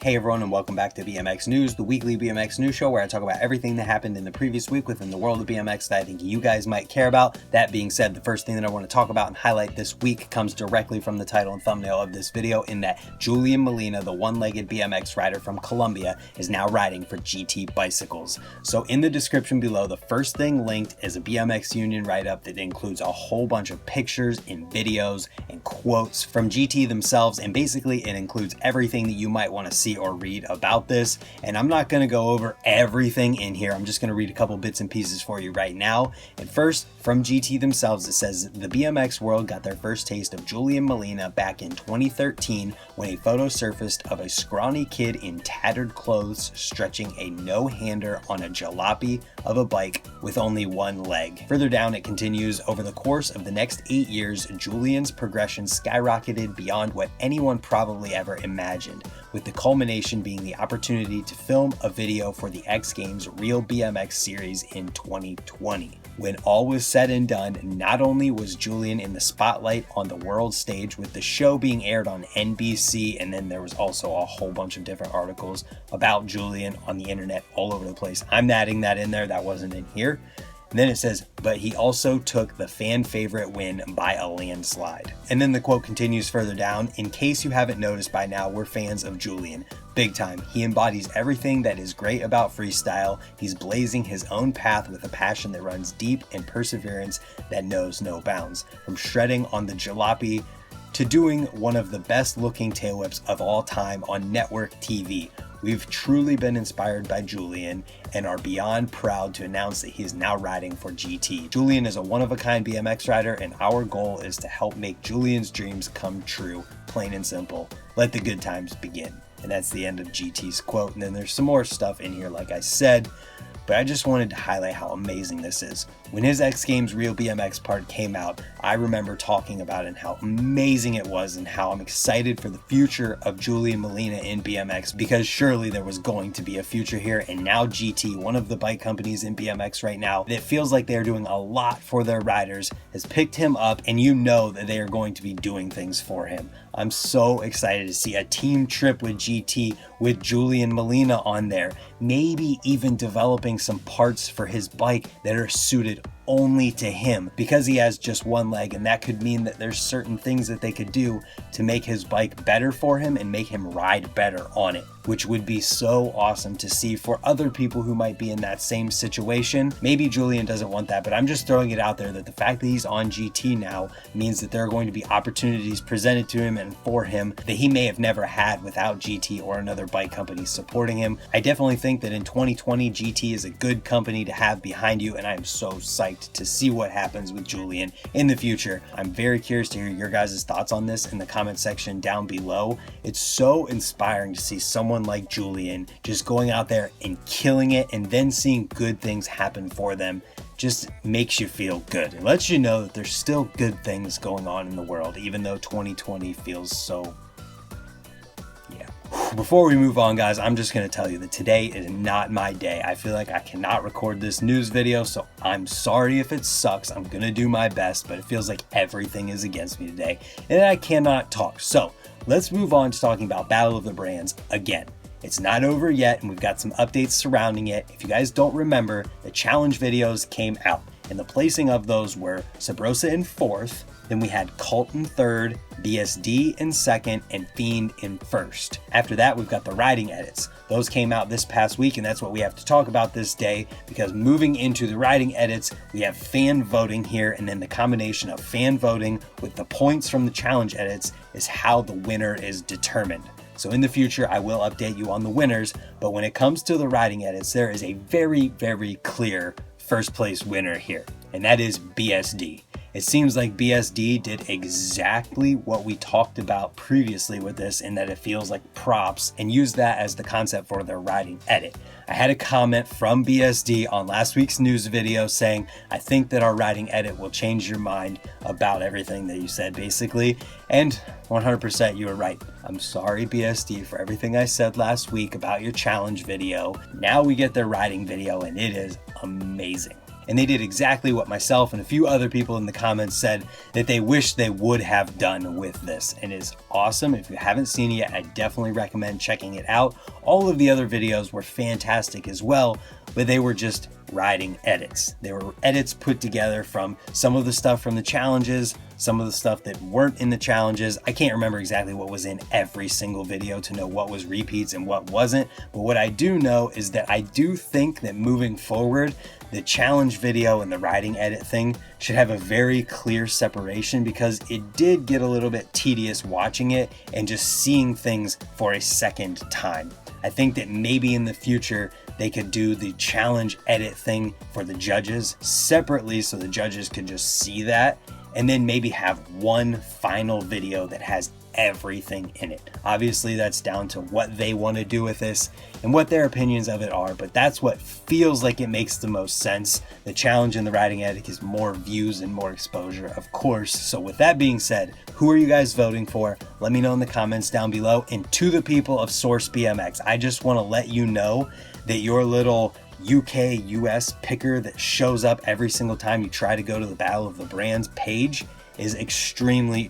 Hey everyone, and welcome back to BMX News, the weekly BMX news show where I talk about everything that happened in the previous week within the world of BMX that I think you guys might care about. That being said, the first thing that I want to talk about and highlight this week comes directly from the title and thumbnail of this video, in that Julian Molina, the one-legged BMX rider from Colombia, is now riding for GT bicycles. So in the description below, the first thing linked is a BMX Union write-up that includes a whole bunch of pictures and videos and quotes from GT themselves, and basically it includes everything that you might want to see or read about this. And I'm not going to go over everything in here. I'm just going to read a couple bits and pieces for you right now. And first, from GT themselves, it says the BMX world got their first taste of Julian Molina back in 2013 when a photo surfaced of a scrawny kid in tattered clothes stretching a no-hander on a jalopy of a bike with only one leg. Further down it continues, over the course of the next 8 years, Julian's progression skyrocketed beyond what anyone probably ever imagined, with the culmination being the opportunity to film a video for the X Games Real BMX series in 2020. When all was said and done, not only was Julian in the spotlight on the world stage, with the show being aired on NBC, and then there was also a whole bunch of different articles about Julian on the internet all over the place. I'm adding that in there, that wasn't in here. And then it says, but he also took the fan favorite win by a landslide. And then the quote continues further down, in case you haven't noticed by now, we're fans of Julian. Big time. He embodies everything that is great about freestyle. He's blazing his own path with a passion that runs deep and perseverance that knows no bounds. From shredding on the jalopy to doing one of the best looking tail whips of all time on network TV. We've truly been inspired by Julian and are beyond proud to announce that he is now riding for GT. Julian is a one-of-a-kind BMX rider, and our goal is to help make Julian's dreams come true, plain and simple. Let the good times begin. And that's the end of GT's quote. And then there's some more stuff in here, like I said, but I just wanted to highlight how amazing this is. When his X Games Real BMX part came out, I remember talking about it and how amazing it was, and how I'm excited for the future of Julian Molina in BMX, because surely there was going to be a future here. And now GT, one of the bike companies in BMX right now, that feels like they're doing a lot for their riders, has picked him up, and you know that they are going to be doing things for him. I'm so excited to see a team trip with GT with Julian Molina on there, maybe even developing some parts for his bike that are suited only to him, because he has just one leg, and that could mean that there's certain things that they could do to make his bike better for him and make him ride better on it, which would be so awesome to see for other people who might be in that same situation. Maybe Julian doesn't want that, but I'm just throwing it out there that the fact that he's on GT now means that there are going to be opportunities presented to him and for him that he may have never had without GT or another bike company supporting him. I definitely think that in 2020 GT is a good company to have behind you, and I am so psyched to see what happens with Julian in the future. I'm very curious to hear your guys' thoughts on this in the comment section down below. It's so inspiring to see someone like Julian just going out there and killing it, and then seeing good things happen for them. Just makes you feel good. It lets you know that there's still good things going on in the world, even though 2020 feels so... Before we move on, guys, I'm just going to tell you that today is not my day. I feel like I cannot record this news video, so I'm sorry if it sucks. I'm going to do my best, but it feels like everything is against me today, and I cannot talk. So let's move on to talking about Battle of the Brands again. It's not over yet, and we've got some updates surrounding it. If you guys don't remember, the challenge videos came out, and the placing of those were Sabrosa in 4th, then we had Cult in 3rd, BSD in 2nd, and Fiend in 1st. After that, we've got the riding edits. Those came out this past week, and that's what we have to talk about this day, because moving into the riding edits, we have fan voting here, and then the combination of fan voting with the points from the challenge edits is how the winner is determined. So in the future, I will update you on the winners, but when it comes to the riding edits, there is a very, very clear first place winner here, and that is BSD. It seems like BSD did exactly what we talked about previously with this, in that it feels like props, and used that as the concept for their riding edit. I had a comment from BSD on last week's news video saying, I think that our riding edit will change your mind about everything that you said, basically. And 100% you were right. I'm sorry, BSD, for everything I said last week about your challenge video. Now we get their riding video, and it is amazing. and they did exactly what myself and a few other people in the comments said that they wish they would have done with this. And it's awesome. If you haven't seen it yet, I definitely recommend checking it out. All of the other videos were fantastic as well, but they were just riding edits. They were edits put together from some of the stuff from the challenges, some of the stuff that weren't in the challenges. I can't remember exactly what was in every single video to know what was repeats and what wasn't, but what I do know is that I do think that moving forward, the challenge video and the riding edit thing should have a very clear separation, because it did get a little bit tedious watching it and just seeing things for a second time. I think that maybe in the future they could do the challenge edit thing for the judges separately, so the judges could just see that, and then maybe have one final video that has everything in it. Obviously that's down to what they want to do with this and what their opinions of it are, but that's what feels like it makes the most sense. The challenge and the riding edit is more views and more exposure, of course. So with that being said, who are you guys voting for? Let me know in the comments down below. And to the people of Source BMX, I just want to let you know that your little UK US picker that shows up every single time you try to go to the Battle of the Brands page is extremely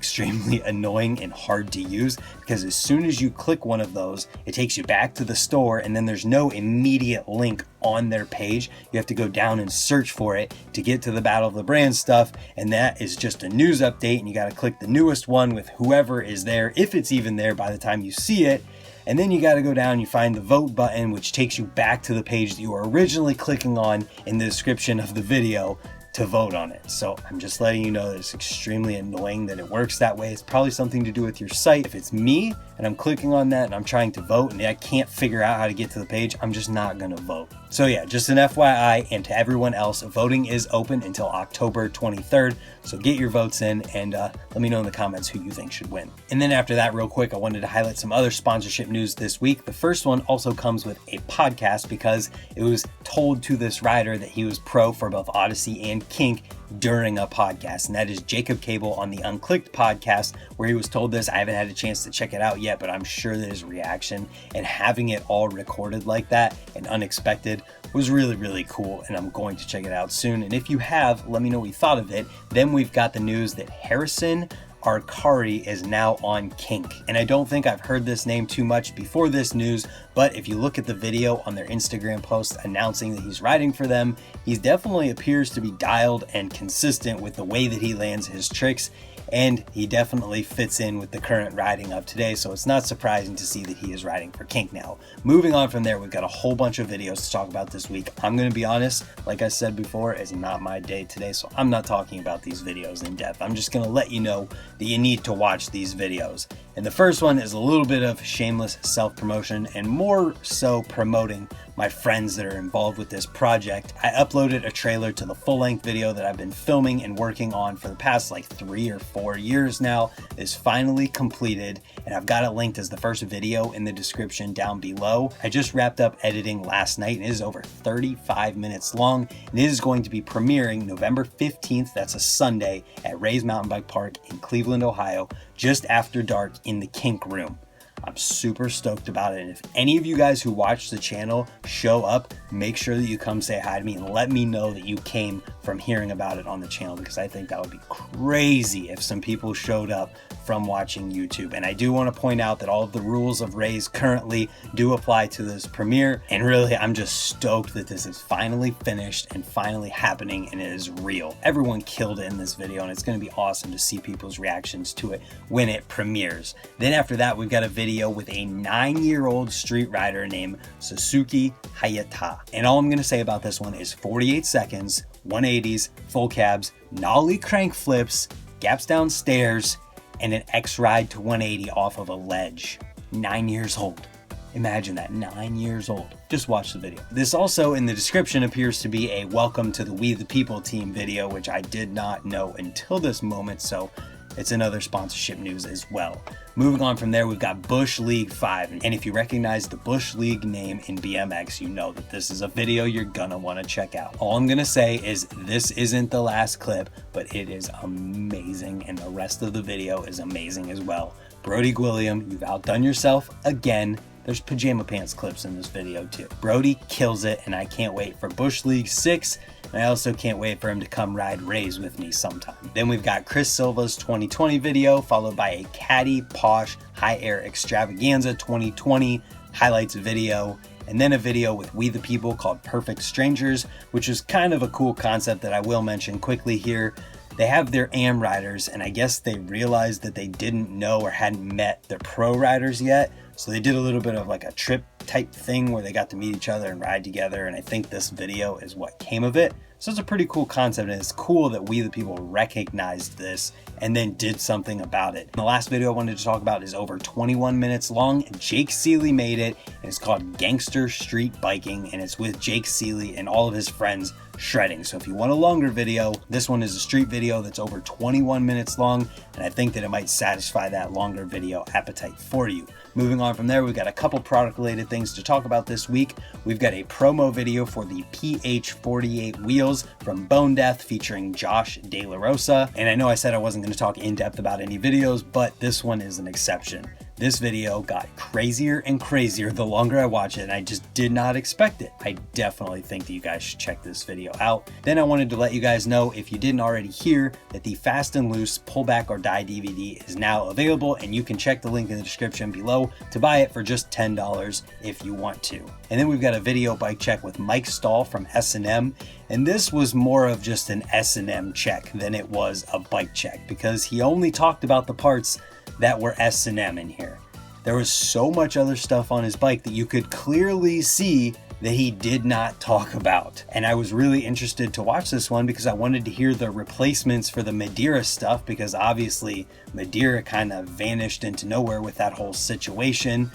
annoying and hard to use, because as soon as you click one of those, it takes you back to the store, and then there's no immediate link on their page. You have to go down and search for it to get to the Battle of the Brand stuff, and that is just a news update, and you got to click the newest one with whoever is there, if it's even there by the time you see it. And then you got to go down, you find the vote button, which takes you back to the page that you were originally clicking on in the description of the video to vote on it. So I'm just letting you know that it's extremely annoying that it works that way. It's probably something to do with your site. If it's me and I'm clicking on that and I'm trying to vote and I can't figure out how to get to the page, I'm just not gonna vote. So yeah, just an FYI, and to everyone else, voting is open until October 23rd. So get your votes in, and let me know in the comments who you think should win. And then after that, real quick, I wanted to highlight some other sponsorship news this week. The first one also comes with a podcast, because it was told to this rider that he was pro for both Odyssey and Kink during a podcast, and that is Jacob Cable on the Unclicked podcast, where he was told this. I haven't had a chance to check it out yet, but I'm sure that his reaction and having it all recorded like that and unexpected was really cool, and I'm going to check it out soon. And if you have, let me know what you thought of it. Then we've got the news that Harrison Arcari is now on Kink, and I don't think I've heard this name too much before this news, but if you look at the video on their Instagram post announcing that he's riding for them, he definitely appears to be dialed and consistent with the way that he lands his tricks, and he definitely fits in with the current riding of today, so it's not surprising to see that he is riding for Kink now. Moving on from there, we've got a whole bunch of videos to talk about this week. I'm going to be honest, like I said before, it's not my day today, so I'm not talking about these videos in depth. I'm just going to let you know that you need to watch these videos. And the first one is a little bit of shameless self-promotion, and more so promoting my friends that are involved with this project. I uploaded a trailer to the full-length video that I've been filming and working on for the past like 3 or 4 years now. It's finally completed, and I've got it linked as the first video in the description down below. I just wrapped up editing last night, and it is over 35 minutes long, and it is going to be premiering November 15th, that's a Sunday, at Ray's Mountain Bike Park in Cleveland, Ohio, just after dark in the Kink Room. I'm super stoked about it, and if any of you guys who watch the channel show up, make sure that you come say hi to me and let me know that you came from hearing about it on the channel, because I think that would be crazy if some people showed up from watching YouTube. And I do want to point out that all of the rules of Raise currently do apply to this premiere, and really I'm just stoked that this is finally finished and finally happening, and it is real. Everyone killed it in this video, and it's going to be awesome to see people's reactions to it when it premieres. Then after that, we've got a video with a 9-year-old street rider named Sasuke Hayata, and all I'm going to say about this one is 48 seconds, 180s, full cabs, nollie crank flips, gaps downstairs, and an X ride to 180 off of a ledge. 9 years old. Imagine that, 9 years old. Just watch the video. This also in the description appears to be a welcome to the We the People team video, which I did not know until this moment, so it's another sponsorship news as well. Moving on from there, we've got Bush League 5. And if you recognize the Bush League name in BMX, you know that this is a video you're gonna wanna check out. All I'm gonna say is this isn't the last clip, but it is amazing, and the rest of the video is amazing as well. Brody Gwilliam, you've outdone yourself again. There's pajama pants clips in this video too. Brody kills it, and I can't wait for Bush League 6 And I also can't wait for him to come ride Rays with me sometime. Then we've got Chris Silva's 2020 video, followed by a Caddy Posh High Air Extravaganza 2020 highlights video, and then a video with We the People called Perfect Strangers, which is kind of a cool concept that I will mention quickly here. They have their AM riders, and I guess they realized that they didn't know or hadn't met their pro riders yet. So they did a little bit of like a trip type thing where they got to meet each other and ride together. And I think this video is what came of it. So it's a pretty cool concept, and it's cool that We the People recognized this and then did something about it. And the last video I wanted to talk about is over 21 minutes long. Jake Seeley made it, and it's called Gangster Street Biking, and it's with Jake Seeley and all of his friends shredding. So if you want a longer video, this one is a street video that's over 21 minutes long, and I think that it might satisfy that longer video appetite for you. Moving on from there, we've got a couple product related things to talk about this week. We've got a promo video for the PH48 wheels from Bone Death featuring Josh De La Rosa. And I know I said I wasn't going to talk in depth about any videos, but this one is an exception. This video got crazier and crazier the longer I watch it, and I just did not expect it. I definitely think that you guys should check this video out. Then I wanted to let you guys know, if you didn't already hear, that the Fast and Loose Pullback or Die DVD is now available, and you can check the link in the description below to buy it for just $10 if you want to. And then we've got a video bike check with Mike Stahl from S&M, and this was more of just an S&M check than it was a bike check, because he only talked about the parts that were S&M in here. There was so much other stuff on his bike that you could clearly see that he did not talk about. And I was really interested to watch this one because I wanted to hear the replacements for the Madeira stuff, because obviously Madeira kind of vanished into nowhere with that whole situation.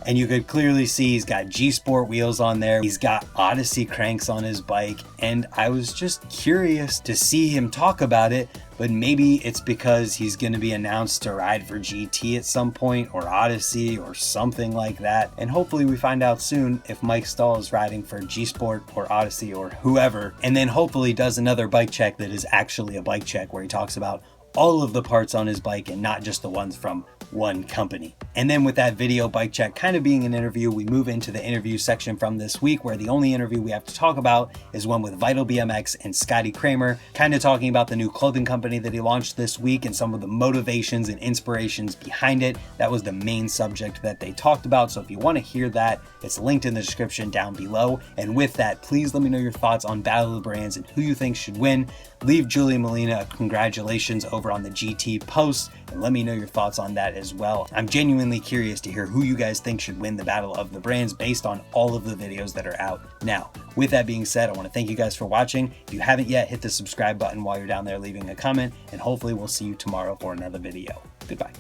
And you could clearly see he's got G-Sport wheels on there. He's got Odyssey cranks on his bike. And I was just curious to see him talk about it, but maybe it's because he's going to be announced to ride for GT at some point, or Odyssey, or something like that. And hopefully we find out soon if Mike Stahl is riding for G-Sport or Odyssey or whoever. And then hopefully does another bike check that is actually a bike check where he talks about all of the parts on his bike and not just the ones from one company. And then with that video bike check kind of being an interview, we move into the interview section from this week, where the only interview we have to talk about is one with Vital BMX and Scotty Kramer, kind of talking about the new clothing company that he launched this week and some of the motivations and inspirations behind it. That was the main subject that they talked about. So if you want to hear that, it's linked in the description down below. And with that, please let me know your thoughts on Battle of the Brands and who you think should win. Leave Julian Molina a congratulations over on the GT post, and let me know your thoughts on that as well. I'm genuinely curious to hear who you guys think should win the Battle of the Brands based on all of the videos that are out now. With that being said, I want to thank you guys for watching. If you haven't yet, hit the subscribe button while you're down there leaving a comment, and hopefully we'll see you tomorrow for another video. Goodbye.